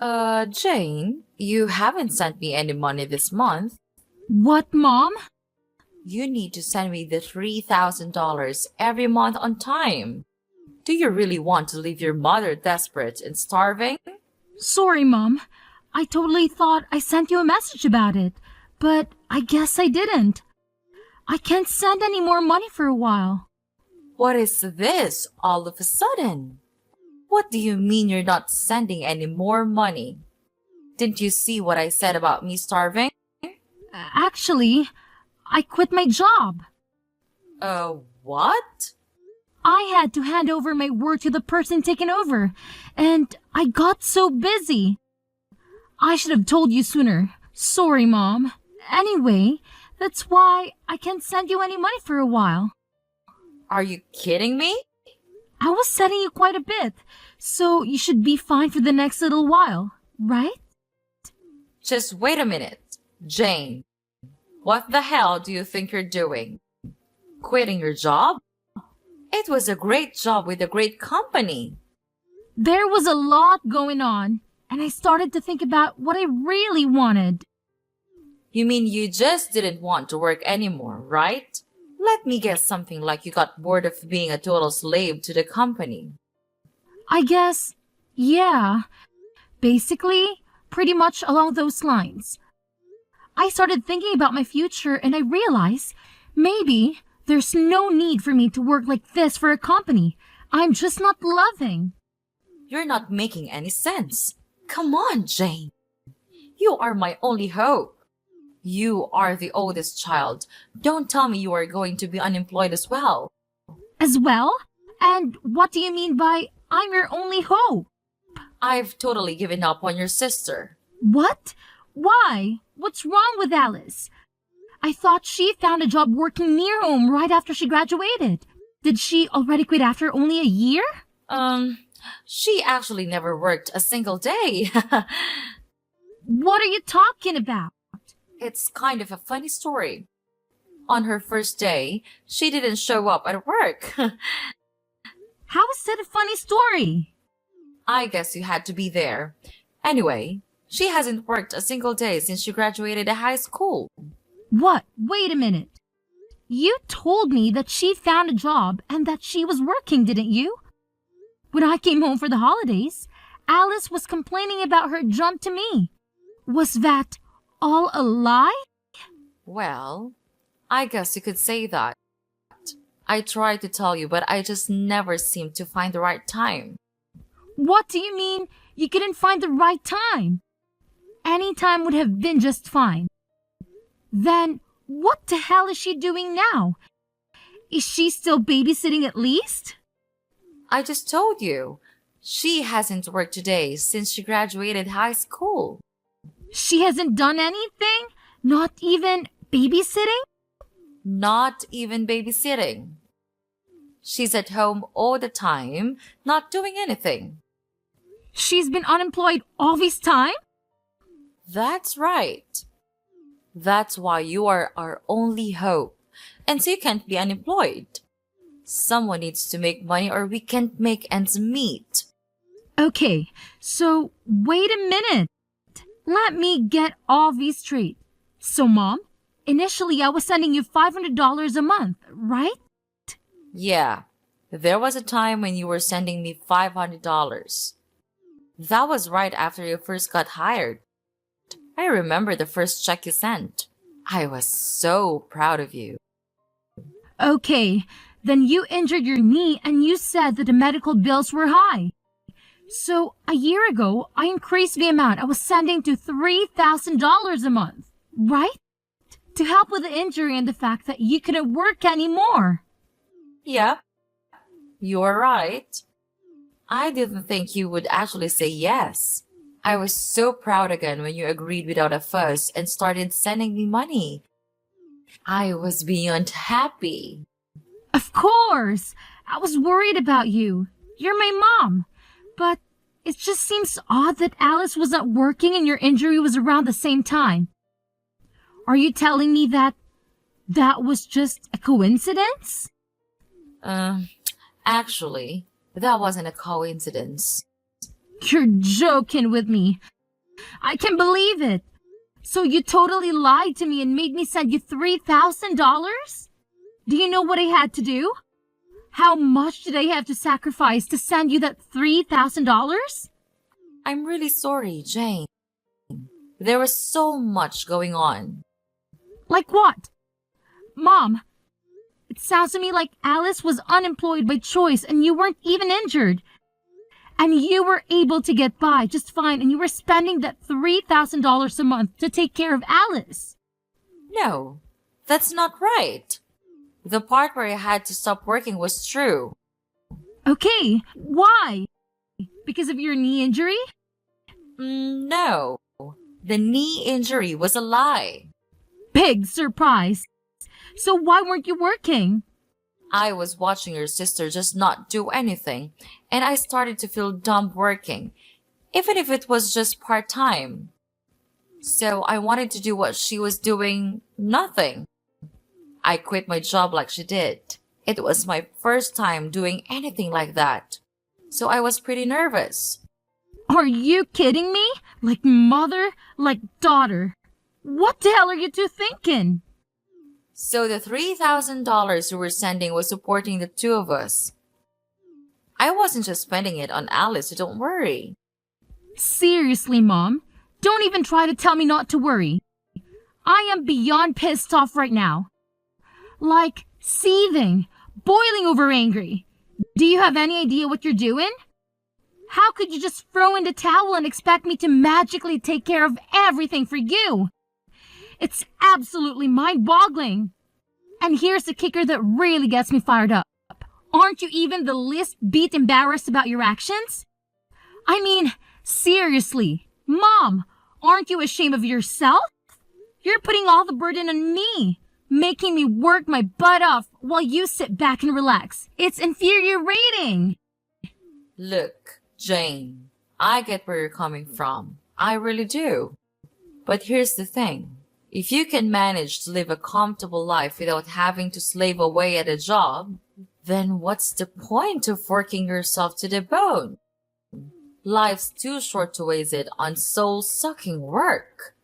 Jane, you haven't sent me any money this month. What, Mom? You need to send me the $3,000 every month on time. Do you really want to leave your mother desperate and starving? Sorry, Mom. I totally thought I sent you a message about it, but I guess I didn't. I can't send any more money for a while. What is this all of a sudden? What do you mean you're not sending any more money? Didn't you see what I said about me starving? Actually, I quit my job. What? I had to hand over my work to the person taking over, and I got so busy. I should have told you sooner. Sorry, Mom. Anyway, that's why I can't send you any money for a while. Are you kidding me? I was sending you quite a bit, so you should be fine for the next little while, right? Just wait a minute. Jane, what the hell do you think you're doing? Quitting your job? It was a great job with a great company. There was a lot going on, and I started to think about what I really wanted. You mean you just didn't want to work anymore, right? Let me guess something like you got bored of being a total slave to the company. I guess, yeah. Basically, pretty much along those lines. I started thinking about my future and I realized maybe there's no need for me to work like this for a company I'm just not loving. You're not making any sense. Come on, Jane. You are my only hope. You are the oldest child. Don't tell me you are going to be unemployed as well. As well? And what do you mean by I'm your only hope? I've totally given up on your sister. What? Why? What's wrong with Alice? I thought she found a job working near home right after she graduated. Did she already quit after only a year? She actually never worked a single day. What are you talking about? It's kind of a funny story. On her first day, she didn't show up at work. How is that a funny story? I guess you had to be there. Anyway, she hasn't worked a single day since she graduated high school. What? Wait a minute. You told me that she found a job and that she was working, didn't you? When I came home for the holidays, Alice was complaining about her jump to me. Was that all a lie? Well, I guess you could say that. I tried to tell you, but I just never seemed to find the right time. What do you mean you couldn't find the right time? Any time would have been just fine. Then what the hell is she doing now? Is she still babysitting at least? I just told you. She hasn't worked today since she graduated high school. She hasn't done anything? Not even babysitting? Not even babysitting. She's at home all the time, not doing anything. She's been unemployed all this time? That's right. That's why you are our only hope. And so you can't be unemployed. Someone needs to make money or we can't make ends meet. Okay, so wait a minute. Let me get all these straight. So, Mom, initially I was sending you $500 a month, right? Yeah, there was a time when you were sending me $500. That was right after you first got hired. I remember the first check you sent. I was so proud of you. Okay, then you injured your knee and you said that the medical bills were high. So, a year ago, I increased the amount I was sending to $3,000 a month, right? To help with the injury and the fact that you couldn't work anymore. Yep, you're right. I didn't think you would actually say yes. I was so proud again when you agreed without a fuss and started sending me money. I was beyond happy. Of course! I was worried about you. You're my mom. But it just seems odd that Alice was not working and your injury was around the same time. Are you telling me that was just a coincidence? Actually, that wasn't a coincidence. You're joking with me. I can't believe it. So you totally lied to me and made me send you $3,000? Do you know what I had to do? How much did I have to sacrifice to send you that $3,000? I'm really sorry, Jane. There was so much going on. Like what? Mom, it sounds to me like Alice was unemployed by choice and you weren't even injured. And you were able to get by just fine and you were spending that $3,000 a month to take care of Alice. No, that's not right. The part where I had to stop working was true. Okay, why? Because of your knee injury? No. The knee injury was a lie. Big surprise. So why weren't you working? I was watching your sister just not do anything, and I started to feel dumb working, even if it was just part-time. So I wanted to do what she was doing, nothing. I quit my job like she did. It was my first time doing anything like that, so I was pretty nervous. Are you kidding me? Like mother, like daughter. What the hell are you two thinking? So the $3,000 you were sending was supporting the two of us. I wasn't just spending it on Alice, so don't worry. Seriously, Mom, don't even try to tell me not to worry. I am beyond pissed off right now. Like, seething, boiling over angry. Do you have any idea what you're doing? How could you just throw in the towel and expect me to magically take care of everything for you? It's absolutely mind-boggling. And here's the kicker that really gets me fired up. Aren't you even the least bit embarrassed about your actions? I mean, seriously, Mom, aren't you ashamed of yourself? You're putting all the burden on me, making me work my butt off while you sit back and relax. It's infuriating. Look, Jane, I get where you're coming from. I really do. But here's the thing. If you can manage to live a comfortable life without having to slave away at a job, then what's the point of working yourself to the bone? Life's too short to waste it on soul-sucking work.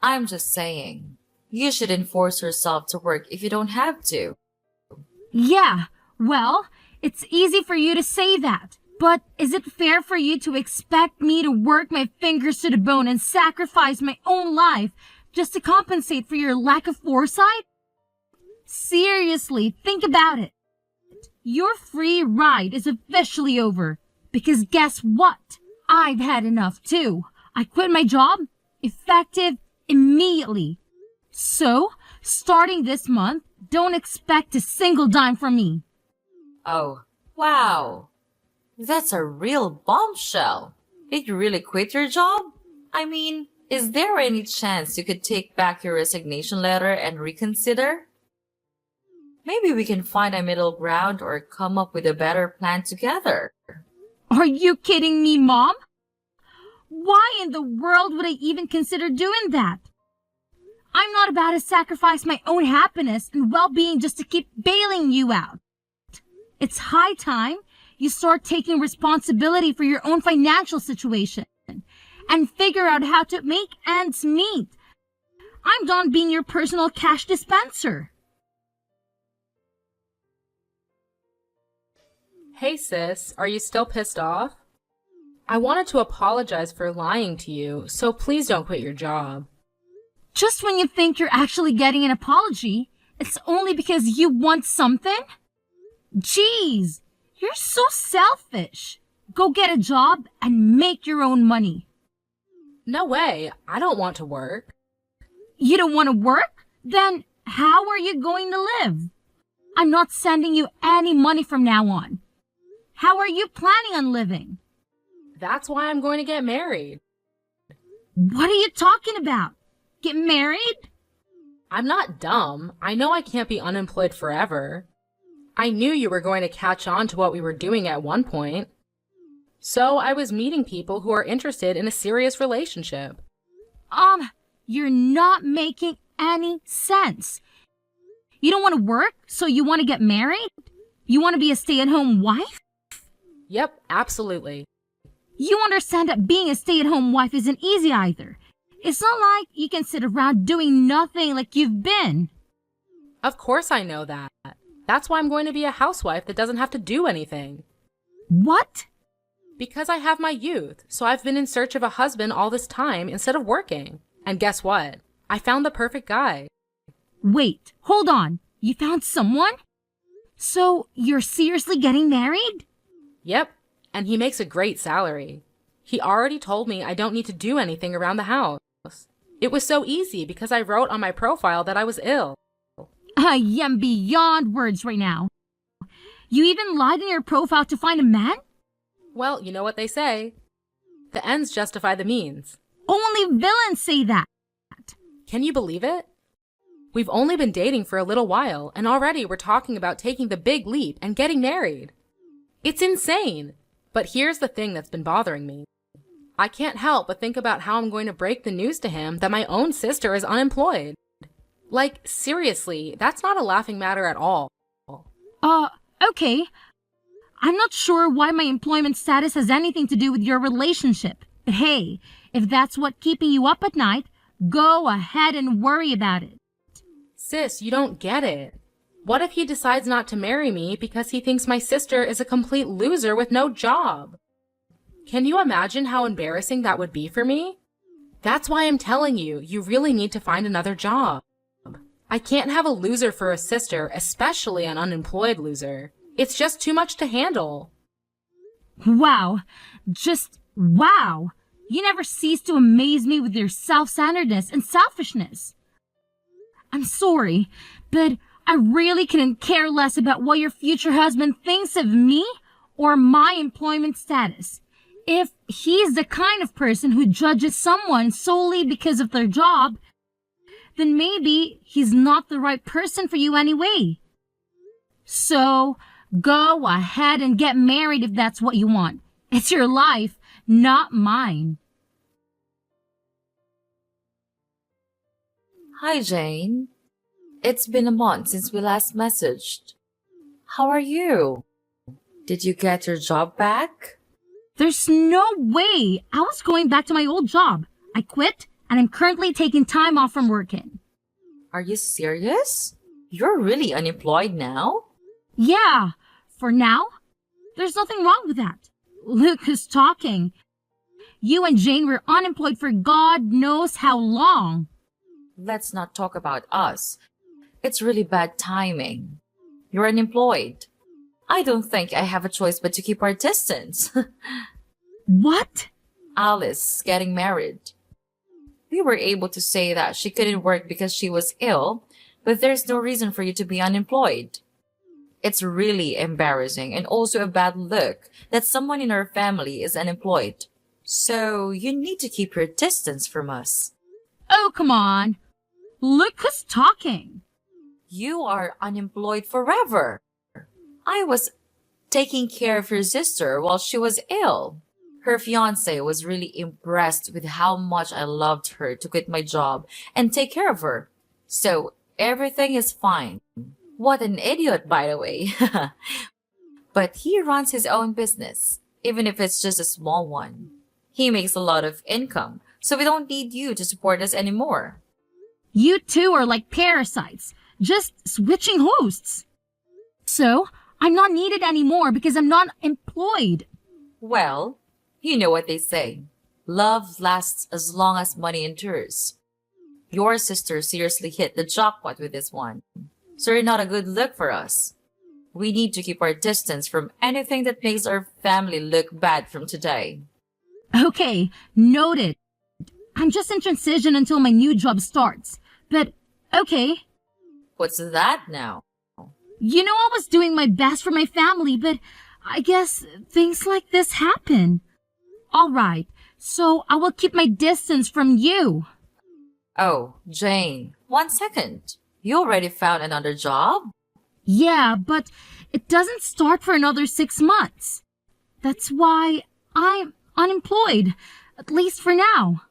I'm just saying, you shouldn't force yourself to work if you don't have to. Yeah, well, it's easy for you to say that. But is it fair for you to expect me to work my fingers to the bone and sacrifice my own life just to compensate for your lack of foresight? Seriously, think about it. Your free ride is officially over. Because guess what? I've had enough too. I quit my job, effective immediately. So, starting this month, don't expect a single dime from me. Oh, wow. That's a real bombshell. Did you really quit your job? I mean, is there any chance you could take back your resignation letter and reconsider? Maybe we can find a middle ground or come up with a better plan together. Are you kidding me, Mom? Why in the world would I even consider doing that? I'm not about to sacrifice my own happiness and well-being just to keep bailing you out. It's high time you start taking responsibility for your own financial situation and figure out how to make ends meet. I'm done being your personal cash dispenser. Hey sis, are you still pissed off? I wanted to apologize for lying to you, so please don't quit your job. Just when you think you're actually getting an apology, it's only because you want something? Jeez, you're so selfish. Go get a job and make your own money. No way, I don't want to work. You don't want to work? Then how are you going to live? I'm not sending you any money from now on. How are you planning on living? That's why I'm going to get married. What are you talking about? Get married? I'm not dumb. I know I can't be unemployed forever. I knew you were going to catch on to what we were doing at one point. So I was meeting people who are interested in a serious relationship. You're not making any sense. You don't want to work, so you want to get married? You want to be a stay-at-home wife? Yep, absolutely. You understand that being a stay-at-home wife isn't easy either. It's not like you can sit around doing nothing like you've been. Of course I know that. That's why I'm going to be a housewife that doesn't have to do anything. What? Because I have my youth, so I've been in search of a husband all this time instead of working. And guess what? I found the perfect guy. Wait, hold on. You found someone? So you're seriously getting married? Yep, and he makes a great salary. He already told me I don't need to do anything around the house. It was so easy because I wrote on my profile that I was ill. I am beyond words right now. You even lied in your profile to find a man? Well, you know what they say. The ends justify the means. Only villains say that. Can you believe it? We've only been dating for a little while, and already we're talking about taking the big leap and getting married. It's insane. But here's the thing that's been bothering me. I can't help but think about how I'm going to break the news to him that my own sister is unemployed. Like, seriously, that's not a laughing matter at all. Okay. I'm not sure why my employment status has anything to do with your relationship. But hey, if that's what's keeping you up at night, go ahead and worry about it. Sis, you don't get it. What if he decides not to marry me because he thinks my sister is a complete loser with no job? Can you imagine how embarrassing that would be for me? That's why I'm telling you, you really need to find another job. I can't have a loser for a sister, especially an unemployed loser. It's just too much to handle. Wow. Just wow. You never cease to amaze me with your self-centeredness and selfishness. I'm sorry, but I really couldn't care less about what your future husband thinks of me or my employment status. If he's the kind of person who judges someone solely because of their job, then maybe he's not the right person for you anyway. So, go ahead and get married if that's what you want. It's your life, not mine. Hi, Jane. It's been a month since we last messaged. How are you? Did you get your job back? There's no way. I was going back to my old job. I quit, and I'm currently taking time off from working. Are you serious? You're really unemployed now? Yeah, for now. There's nothing wrong with that. Look who's talking. You and Jane were unemployed for God knows how long. Let's not talk about us. It's really bad timing. You're unemployed. I don't think I have a choice but to keep our distance. What? Alice getting married. We were able to say that she couldn't work because she was ill, but there's no reason for you to be unemployed. It's really embarrassing and also a bad look that someone in our family is unemployed. So you need to keep your distance from us. Oh, come on. Look who's talking. You are unemployed forever. I was taking care of your sister while she was ill. Her fiance was really impressed with how much I loved her to quit my job and take care of her. So everything is fine. What an idiot, by the way. But he runs his own business, even if it's just a small one. He makes a lot of income, so we don't need you to support us anymore. You two are like parasites, just switching hosts. So, I'm not needed anymore because I'm not employed. Well, you know what they say. Love lasts as long as money endures. Your sister seriously hit the jackpot with this one. So you're not a good look for us. We need to keep our distance from anything that makes our family look bad from today. Okay, noted. I'm just in transition until my new job starts. But, okay. What's that now? You know I was doing my best for my family, but I guess things like this happen. Alright, so I will keep my distance from you. Oh, Jane, 1 second. You already found another job? Yeah, but it doesn't start for another 6 months. That's why I'm unemployed, at least for now.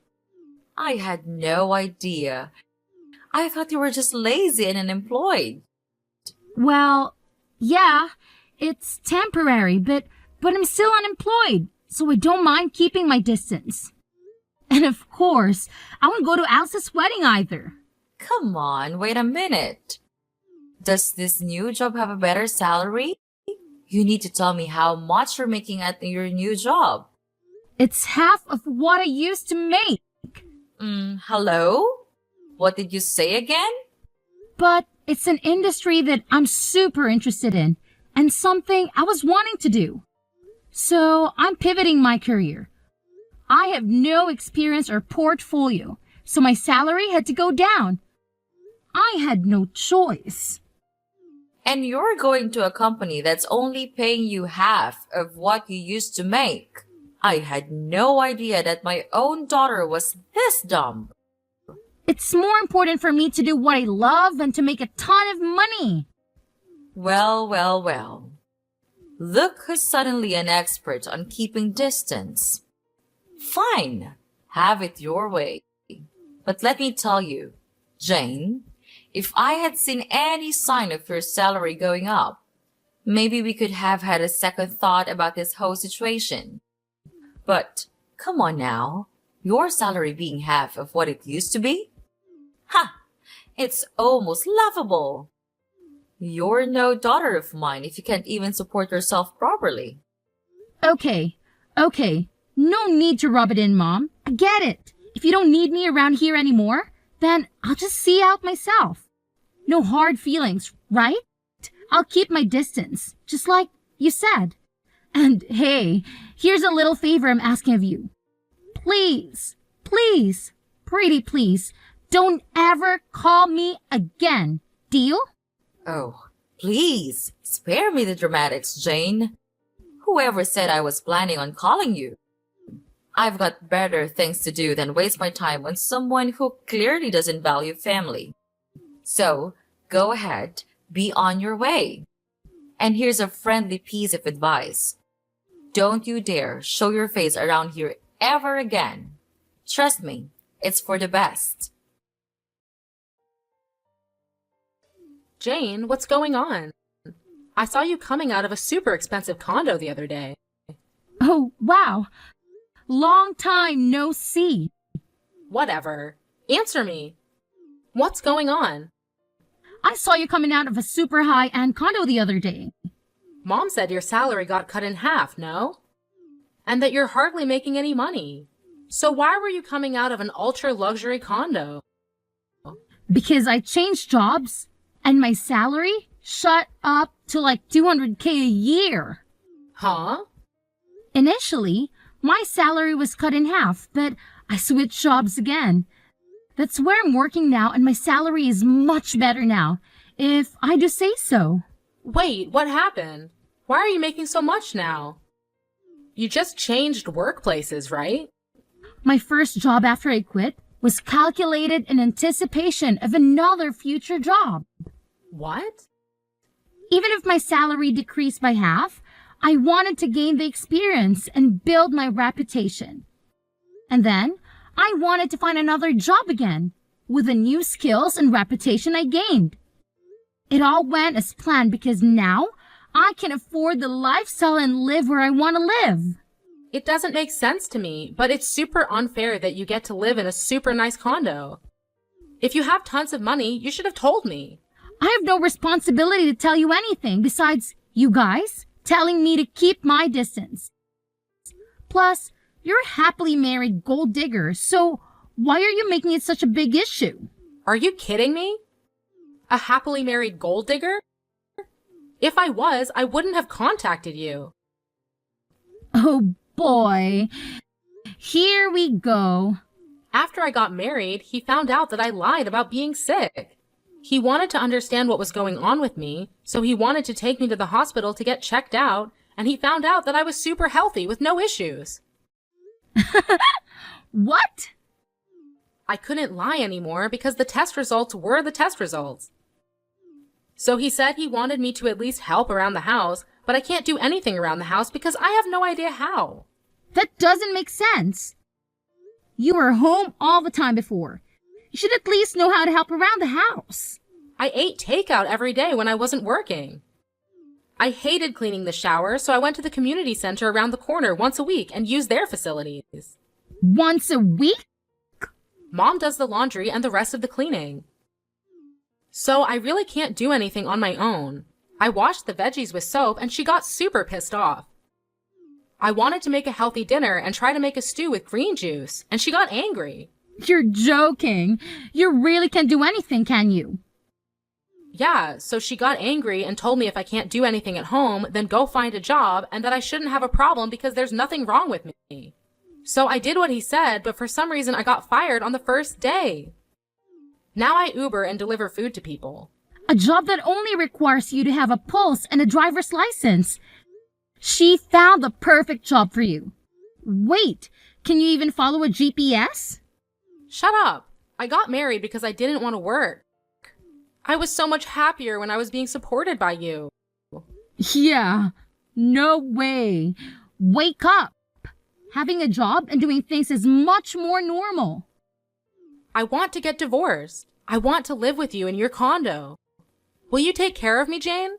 I had no idea. I thought you were just lazy and unemployed. Well, yeah, it's temporary, but I'm still unemployed. so I don't mind keeping my distance. And of course, I won't go to Alice's wedding either. Come on, wait a minute. Does this new job have a better salary? You need to tell me how much you're making at your new job. It's half of what I used to make. Hello? What did you say again? But it's an industry that I'm super interested in and something I was wanting to do. So I'm pivoting my career. I have no experience or portfolio, so my salary had to go down. I had no choice. And you're going to a company that's only paying you half of what you used to make. I had no idea that my own daughter was this dumb. It's more important for me to do what I love than to make a ton of money. Well, well, well. Look who's suddenly an expert on keeping distance. Fine, have it your way. But let me tell you, Jane, if I had seen any sign of your salary going up, maybe we could have had a second thought about this whole situation. But come on now, your salary being half of what it used to be? Ha! It's almost laughable. You're no daughter of mine if you can't even support yourself properly. Okay. No need to rub it in, Mom. I get it. If you don't need me around here anymore, then I'll just see out myself. No hard feelings, right? I'll keep my distance, just like you said. And hey, here's a little favor I'm asking of you. Please, pretty please, don't ever call me again. Deal? Oh, please, spare me the dramatics, Jane. Whoever said I was planning on calling you? I've got better things to do than waste my time on someone who clearly doesn't value family. So, go ahead, be on your way. And here's a friendly piece of advice. Don't you dare show your face around here ever again. Trust me, it's for the best. Jane, what's going on? I saw you coming out of a super expensive condo the other day. Oh, wow. Long time no see. Whatever. Answer me. What's going on? I saw you coming out of a super high-end condo the other day. Mom said your salary got cut in half, no? And that you're hardly making any money. So why were you coming out of an ultra-luxury condo? Because I changed jobs and my salary shot up to like $200K a year. Huh? Initially, my salary was cut in half, but I switched jobs again. That's where I'm working now, and my salary is much better now, if I do say so. Wait, what happened? Why are you making so much now? You just changed workplaces, right? My first job after I quit was calculated in anticipation of another future job. What? Even if my salary decreased by half, I wanted to gain the experience and build my reputation. And then, I wanted to find another job again, with the new skills and reputation I gained. It all went as planned because now, I can afford the lifestyle and live where I want to live. It doesn't make sense to me, but it's super unfair that you get to live in a super nice condo. If you have tons of money, you should have told me. I have no responsibility to tell you anything besides you guys telling me to keep my distance. Plus, you're a happily married gold digger, so why are you making it such a big issue? Are you kidding me? A happily married gold digger? If I was, I wouldn't have contacted you. Oh boy. Here we go. After I got married, he found out that I lied about being sick. He wanted to understand what was going on with me, so he wanted to take me to the hospital to get checked out, and he found out that I was super healthy with no issues. What? I couldn't lie anymore because the test results were the test results. So he said he wanted me to at least help around the house, but I can't do anything around the house because I have no idea how. That doesn't make sense. You were home all the time before. You should at least know how to help around the house. I ate takeout every day when I wasn't working. I hated cleaning the shower, so I went to the community center around the corner once a week and used their facilities. Once a week? Mom does the laundry and the rest of the cleaning. So I really can't do anything on my own. I washed the veggies with soap and she got super pissed off. I wanted to make a healthy dinner and try to make a stew with green juice, and she got angry. You're joking. You really can't do anything, can you? Yeah, so she got angry and told me if I can't do anything at home, then go find a job and that I shouldn't have a problem because there's nothing wrong with me. So I did what he said, but for some reason I got fired on the first day. Now I Uber and deliver food to people. A job that only requires you to have a pulse and a driver's license. She found the perfect job for you. Wait, can you even follow a GPS? Shut up. I got married because I didn't want to work. I was so much happier when I was being supported by you. Yeah, no way. Wake up. Having a job and doing things is much more normal. I want to get divorced. I want to live with you in your condo. Will you take care of me, Jane?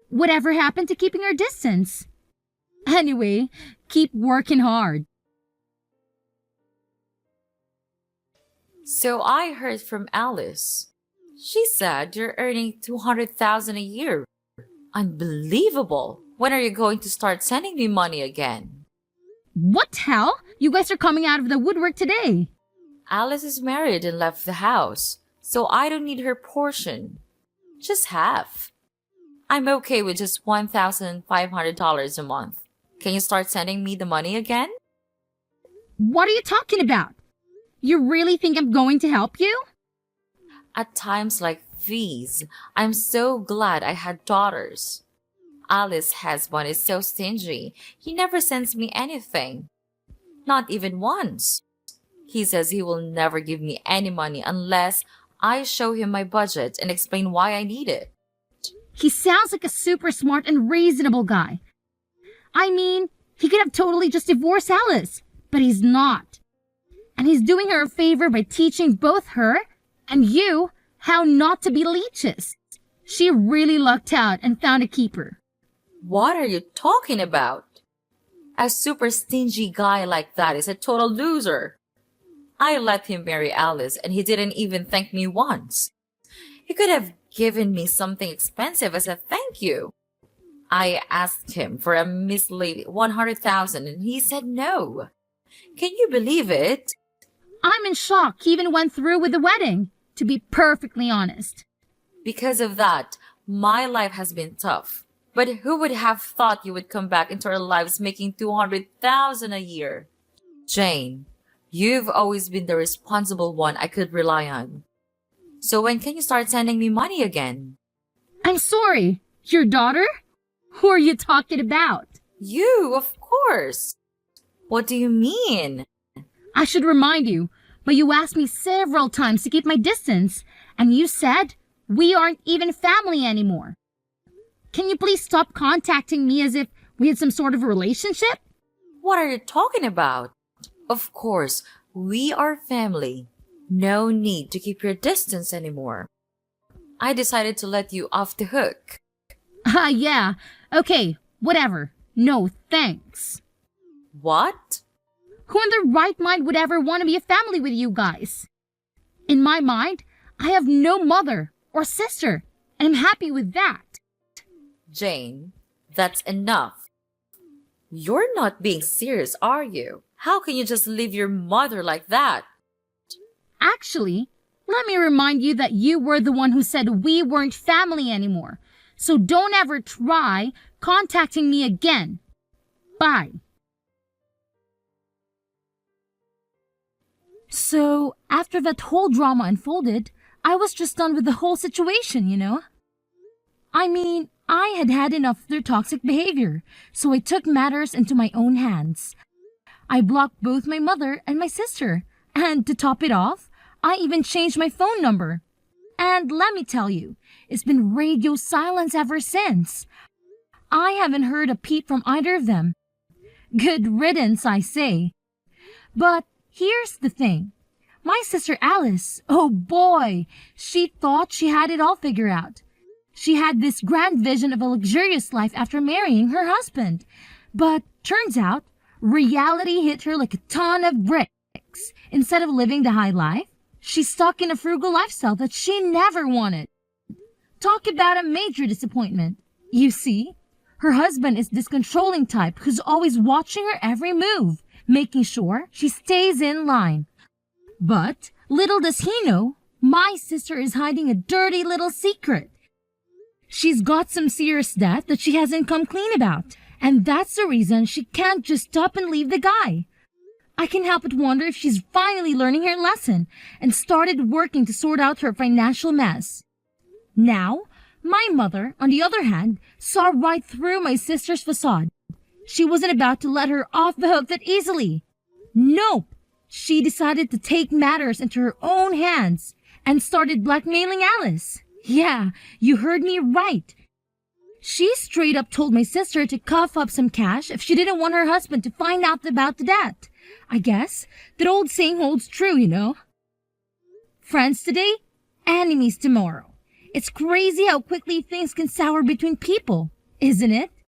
Whatever happened to keeping our distance? Anyway, keep working hard. So I heard from Alice. She said you're earning 200,000 a year. Unbelievable. When are you going to start sending me money again? What hell? You guys are coming out of the woodwork today. Alice is married and left the house, so I don't need her portion. Just half. I'm okay with just $1,500 a month. Can you start sending me the money again? What are you talking about? You really think I'm going to help you? At times like these, I'm so glad I had daughters. Alice's husband is so stingy. He never sends me anything. Not even once. He says he will never give me any money unless I show him my budget and explain why I need it. He sounds like a super smart and reasonable guy. I mean, he could have totally just divorced Alice, but he's not. And he's doing her a favor by teaching both her and you how not to be leeches. She really lucked out and found a keeper. What are you talking about? A super stingy guy like that is a total loser. I let him marry Alice and he didn't even thank me once. He could have given me something expensive as a thank you. I asked him for a measly 100,000 and he said no. Can you believe it? I'm in shock he even went through with the wedding, to be perfectly honest. Because of that, my life has been tough. But who would have thought you would come back into our lives making 200,000 a year? Jane, you've always been the responsible one I could rely on. So when can you start sending me money again? I'm sorry, your daughter? Who are you talking about? You, of course. What do you mean? I should remind you, but you asked me several times to keep my distance, and you said we aren't even family anymore. Can you please stop contacting me as if we had some sort of relationship? What are you talking about? Of course, we are family. No need to keep your distance anymore. I decided to let you off the hook. Yeah. Okay, whatever. No, thanks. What? Who in their right mind would ever want to be a family with you guys? In my mind, I have no mother or sister, and I'm happy with that. Jane, that's enough. You're not being serious, are you? How can you just leave your mother like that? Actually, let me remind you that you were the one who said we weren't family anymore. So don't ever try contacting me again. Bye. So, after that whole drama unfolded, I was just done with the whole situation, you know? I mean, I had had enough of their toxic behavior, so I took matters into my own hands. I blocked both my mother and my sister, and to top it off, I even changed my phone number. And let me tell you, it's been radio silence ever since. I haven't heard a peep from either of them. Good riddance, I say. But here's the thing. My sister Alice, oh boy, she thought she had it all figured out. She had this grand vision of a luxurious life after marrying her husband. But turns out, reality hit her like a ton of bricks. Instead of living the high life, she's stuck in a frugal lifestyle that she never wanted. Talk about a major disappointment. You see, her husband is this controlling type who's always watching her every move, making sure she stays in line. But little does he know, my sister is hiding a dirty little secret. She's got some serious debt that she hasn't come clean about, and that's the reason she can't just up and leave the guy. I can help but wonder if she's finally learning her lesson and started working to sort out her financial mess. Now, my mother, on the other hand, saw right through my sister's facade. She wasn't about to let her off the hook that easily. Nope. She decided to take matters into her own hands and started blackmailing Alice. Yeah, you heard me right. She straight up told my sister to cough up some cash if she didn't want her husband to find out about the debt. I guess that old saying holds true, you know. Friends today, enemies tomorrow. It's crazy how quickly things can sour between people, isn't it?